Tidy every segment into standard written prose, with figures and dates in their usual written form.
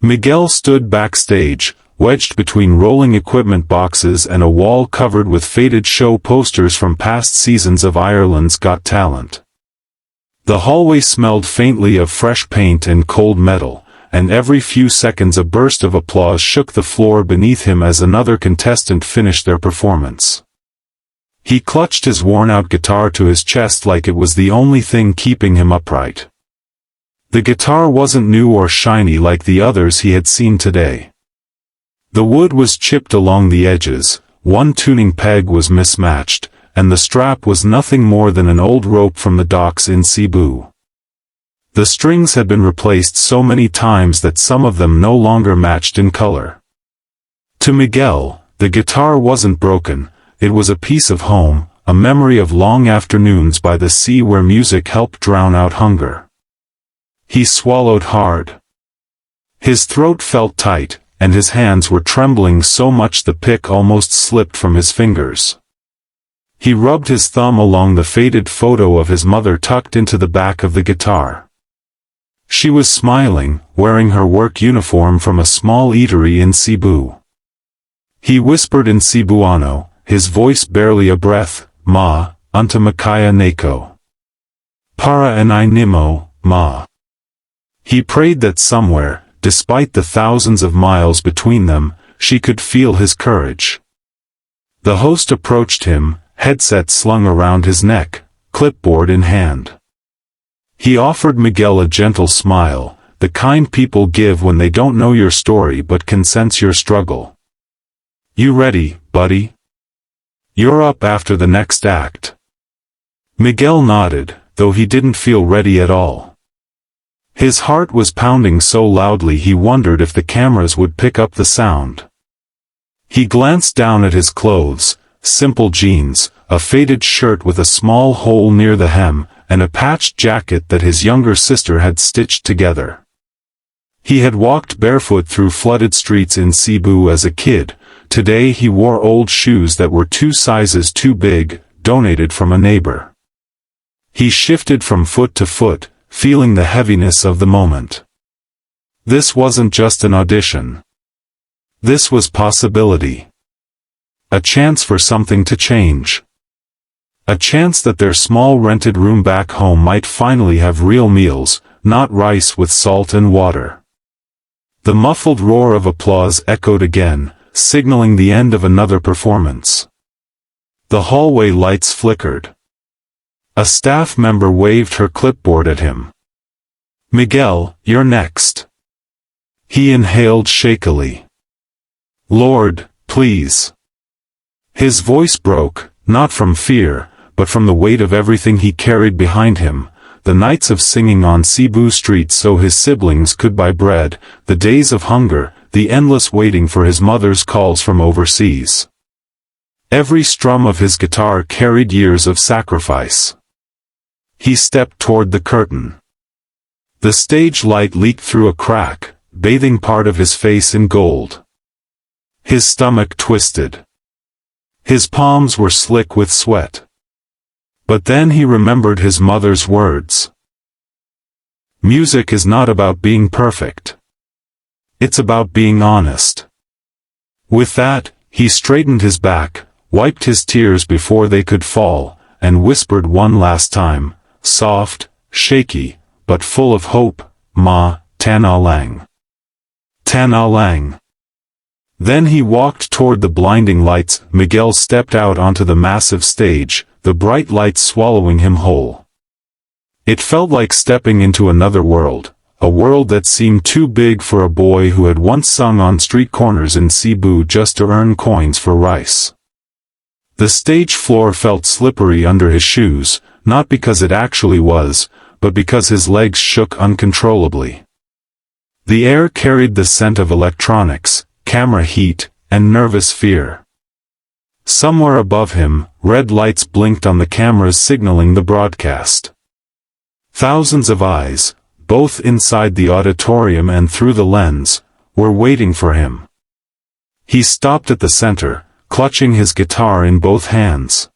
Miguel stood backstage, wedged between rolling equipment boxes and a wall covered with faded show posters from past seasons of Ireland's Got Talent. The hallway smelled faintly of fresh paint and cold metal, and every few seconds a burst of applause shook the floor beneath him as another contestant finished their performance. He clutched his worn-out guitar to his chest like it was the only thing keeping him upright. The guitar wasn't new or shiny like the others he had seen today. The wood was chipped along the edges, one tuning peg was mismatched, and the strap was nothing more than an old rope from the docks in Cebu. The strings had been replaced so many times that some of them no longer matched in color. To Miguel, the guitar wasn't broken, it was a piece of home, a memory of long afternoons by the sea where music helped drown out hunger. He swallowed hard. His throat felt tight, and his hands were trembling so much the pick almost slipped from his fingers. He rubbed his thumb along the faded photo of his mother tucked into the back of the guitar. She was smiling, wearing her work uniform from a small eatery in Cebu. He whispered in Cebuano, his voice barely a breath, "Ma, unta makaya nako. Para anay nimo, ma." He prayed that somewhere, despite the thousands of miles between them, she could feel his courage. The host approached him, headset slung around his neck, clipboard in hand. He offered Miguel a gentle smile, the kind people give when they don't know your story but can sense your struggle. "You ready, buddy? You're up after the next act." Miguel nodded, though he didn't feel ready at all. His heart was pounding so loudly he wondered if the cameras would pick up the sound. He glanced down at his clothes, simple jeans, a faded shirt with a small hole near the hem, and a patched jacket that his younger sister had stitched together. He had walked barefoot through flooded streets in Cebu as a kid. Today he wore old shoes that were 2 sizes too big, donated from a neighbor. He shifted from foot to foot, feeling the heaviness of the moment. This wasn't just an audition. This was possibility. A chance for something to change. A chance that their small rented room back home might finally have real meals, not rice with salt and water. The muffled roar of applause echoed again, signaling the end of another performance. The hallway lights flickered. A staff member waved her clipboard at him. "Miguel, you're next." He inhaled shakily. "Lord, please." His voice broke, not from fear, but from the weight of everything he carried behind him, the nights of singing on Cebu streets so his siblings could buy bread, the days of hunger, the endless waiting for his mother's calls from overseas. Every strum of his guitar carried years of sacrifice. He stepped toward the curtain. The stage light leaked through a crack, bathing part of his face in gold. His stomach twisted. His palms were slick with sweat. But then he remembered his mother's words. Music is not about being perfect. It's about being honest. With that, he straightened his back, wiped his tears before they could fall, and whispered one last time, soft, shaky, but full of hope, "Ma, Tana Lang. Tana Lang." Then he walked toward the blinding lights. Miguel stepped out onto the massive stage, the bright lights swallowing him whole. It felt like stepping into another world, a world that seemed too big for a boy who had once sung on street corners in Cebu just to earn coins for rice. The stage floor felt slippery under his shoes, not because it actually was, but because his legs shook uncontrollably. The air carried the scent of electronics, camera heat, and nervous fear. Somewhere above him, red lights blinked on the cameras signaling the broadcast. Thousands of eyes, both inside the auditorium and through the lens, were waiting for him. He stopped at the center, clutching his guitar in both hands.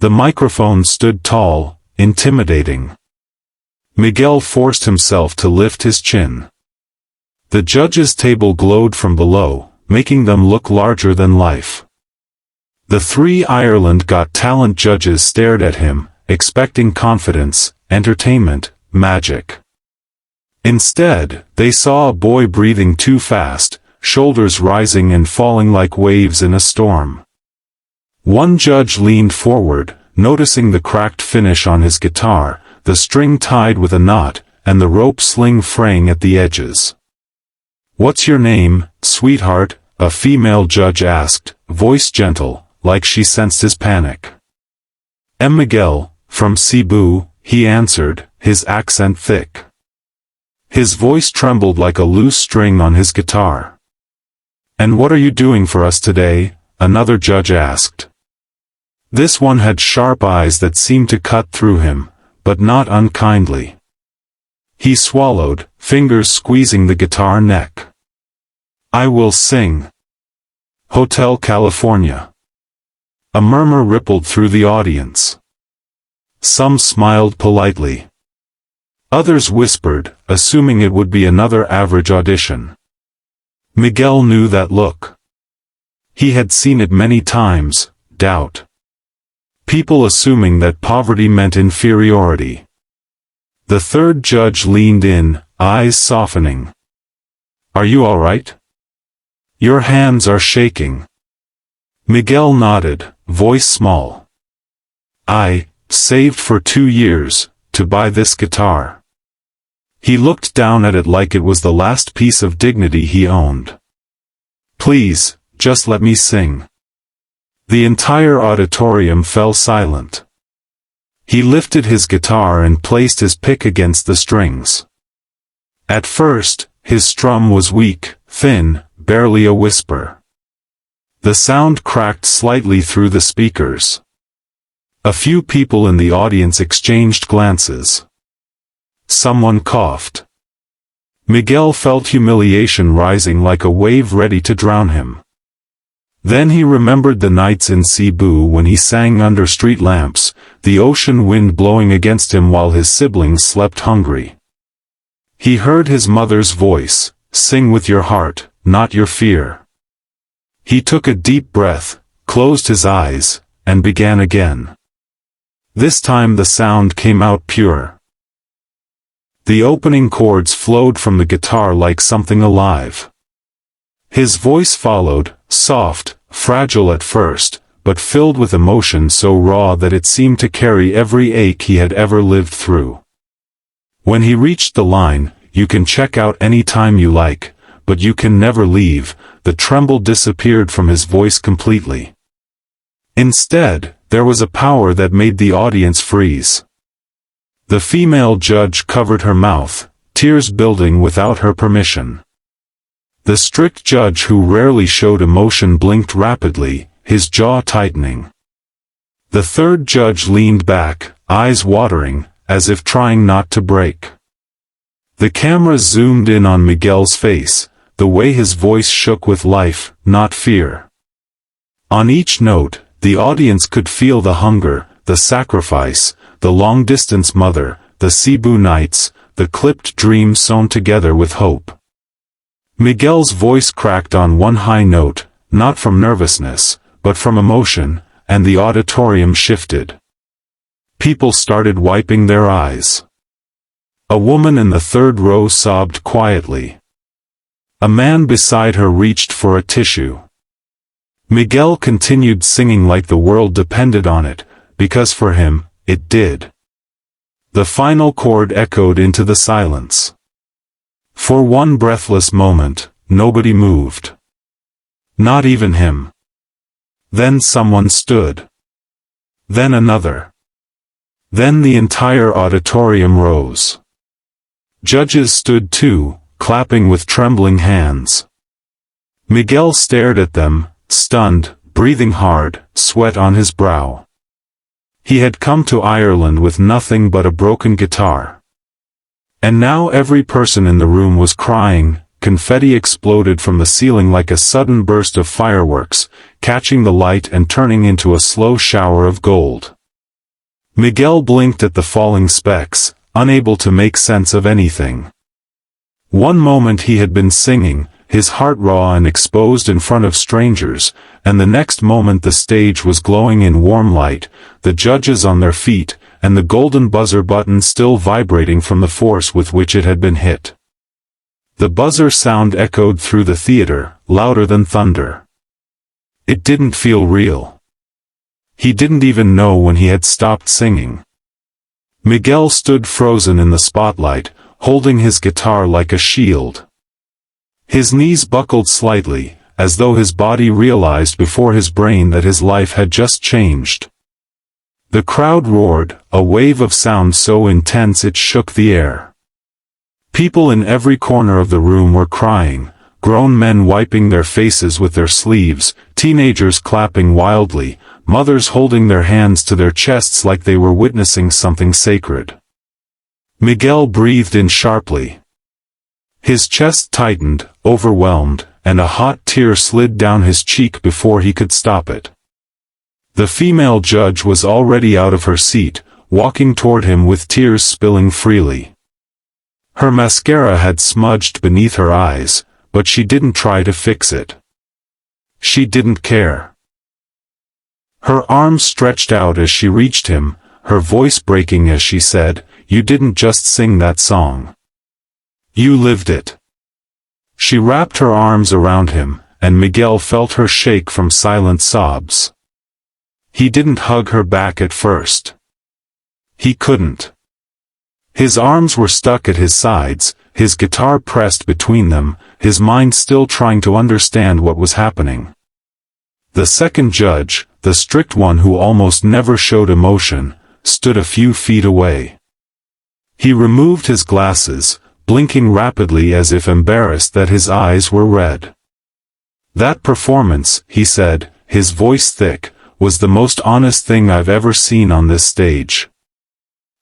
The microphone stood tall, intimidating. Miguel forced himself to lift his chin. The judges' table glowed from below, making them look larger than life. The 3 Ireland Got Talent judges stared at him, expecting confidence, entertainment, magic. Instead, they saw a boy breathing too fast, shoulders rising and falling like waves in a storm. One judge leaned forward, noticing the cracked finish on his guitar, the string tied with a knot, and the rope sling fraying at the edges. "What's your name, sweetheart?" a female judge asked, voice gentle, like she sensed his panic. "I'm Miguel, from Cebu," he answered, his accent thick. His voice trembled like a loose string on his guitar. "And what are you doing for us today?" another judge asked. This one had sharp eyes that seemed to cut through him, but not unkindly. He swallowed, fingers squeezing the guitar neck. "I will sing. Hotel California." A murmur rippled through the audience. Some smiled politely. Others whispered, assuming it would be another average audition. Miguel knew that look. He had seen it many times, doubt. People assuming that poverty meant inferiority. The 3rd judge leaned in, eyes softening. "Are you all right? Your hands are shaking." Miguel nodded, voice small. "I saved for 2 years, to buy this guitar." He looked down at it like it was the last piece of dignity he owned. "Please, just let me sing." The entire auditorium fell silent. He lifted his guitar and placed his pick against the strings. At first, his strum was weak, thin, barely a whisper. The sound cracked slightly through the speakers. A few people in the audience exchanged glances. Someone coughed. Miguel felt humiliation rising like a wave ready to drown him. Then he remembered the nights in Cebu when he sang under street lamps, the ocean wind blowing against him while his siblings slept hungry. He heard his mother's voice, "Sing with your heart, not your fear." He took a deep breath, closed his eyes, and began again. This time the sound came out pure. The opening chords flowed from the guitar like something alive. His voice followed, soft, fragile at first, but filled with emotion so raw that it seemed to carry every ache he had ever lived through. When he reached the line, "You can check out any time you like, but you can never leave," the tremble disappeared from his voice completely. Instead, there was a power that made the audience freeze. The female judge covered her mouth, tears building without her permission. The strict judge who rarely showed emotion blinked rapidly, his jaw tightening. The 3rd judge leaned back, eyes watering, as if trying not to break. The camera zoomed in on Miguel's face, the way his voice shook with life, not fear. On each note, the audience could feel the hunger, the sacrifice, the long-distance mother, the Cebu nights, the clipped dreams sewn together with hope. Miguel's voice cracked on one high note, not from nervousness, but from emotion, and the auditorium shifted. People started wiping their eyes. A woman in the 3rd row sobbed quietly. A man beside her reached for a tissue. Miguel continued singing like the world depended on it, because for him, it did. The final chord echoed into the silence. For one breathless moment, nobody moved. Not even him. Then someone stood. Then another. Then the entire auditorium rose. Judges stood too, clapping with trembling hands. Miguel stared at them, stunned, breathing hard, sweat on his brow. He had come to Ireland with nothing but a broken guitar. And now every person in the room was crying. Confetti exploded from the ceiling like a sudden burst of fireworks, catching the light and turning into a slow shower of gold. Miguel blinked at the falling specks, unable to make sense of anything. One moment he had been singing, his heart raw and exposed in front of strangers, and the next moment the stage was glowing in warm light, the judges on their feet, and the golden buzzer button still vibrating from the force with which it had been hit. The buzzer sound echoed through the theater, louder than thunder. It didn't feel real. He didn't even know when he had stopped singing. Miguel stood frozen in the spotlight, holding his guitar like a shield. His knees buckled slightly, as though his body realized before his brain that his life had just changed. The crowd roared, a wave of sound so intense it shook the air. People in every corner of the room were crying, grown men wiping their faces with their sleeves, teenagers clapping wildly, mothers holding their hands to their chests like they were witnessing something sacred. Miguel breathed in sharply. His chest tightened, overwhelmed, and a hot tear slid down his cheek before he could stop it. The female judge was already out of her seat, walking toward him with tears spilling freely. Her mascara had smudged beneath her eyes, but she didn't try to fix it. She didn't care. Her arms stretched out as she reached him, her voice breaking as she said, "You didn't just sing that song. You lived it." She wrapped her arms around him, and Miguel felt her shake from silent sobs. He didn't hug her back at first. He couldn't. His arms were stuck at his sides, his guitar pressed between them, his mind still trying to understand what was happening. The second judge, the strict one who almost never showed emotion, stood a few feet away. He removed his glasses, blinking rapidly as if embarrassed that his eyes were red. "That performance," he said, his voice thick, "was the most honest thing I've ever seen on this stage."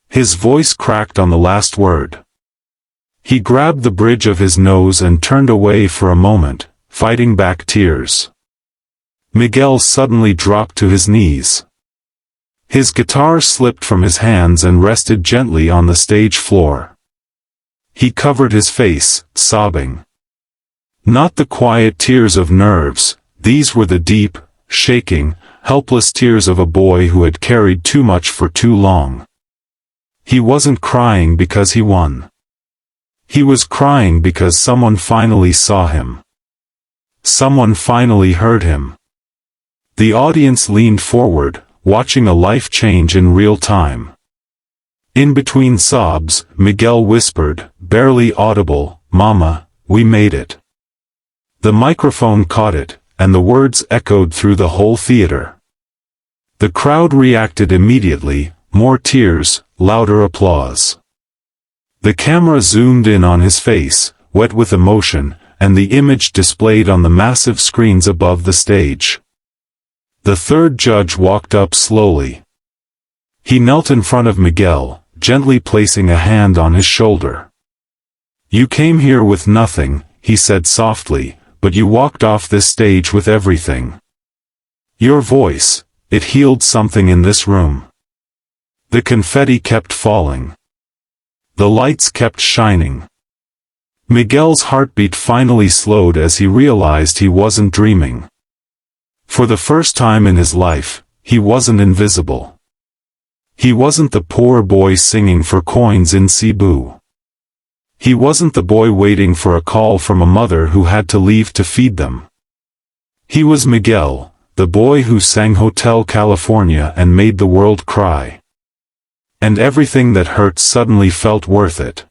His voice cracked on the last word. He grabbed the bridge of his nose and turned away for a moment, fighting back tears. Miguel suddenly dropped to his knees. His guitar slipped from his hands and rested gently on the stage floor. He covered his face, sobbing. Not the quiet tears of nerves, these were the deep, shaking, helpless tears of a boy who had carried too much for too long. He wasn't crying because he won. He was crying because someone finally saw him. Someone finally heard him. The audience leaned forward, watching a life change in real time. In between sobs, Miguel whispered, barely audible, "Mama, we made it." The microphone caught it, and the words echoed through the whole theater. The crowd reacted immediately, more tears, louder applause. The camera zoomed in on his face, wet with emotion, and the image displayed on the massive screens above the stage. The third judge walked up slowly. He knelt in front of Miguel, gently placing a hand on his shoulder. "You came here with nothing," he said softly, "but you walked off this stage with everything. Your voice, it healed something in this room." The confetti kept falling. The lights kept shining. Miguel's heartbeat finally slowed as he realized he wasn't dreaming. For the first time in his life, he wasn't invisible. He wasn't the poor boy singing for coins in Cebu. He wasn't the boy waiting for a call from a mother who had to leave to feed them. He was Miguel, the boy who sang Hotel California and made the world cry. And everything that hurt suddenly felt worth it.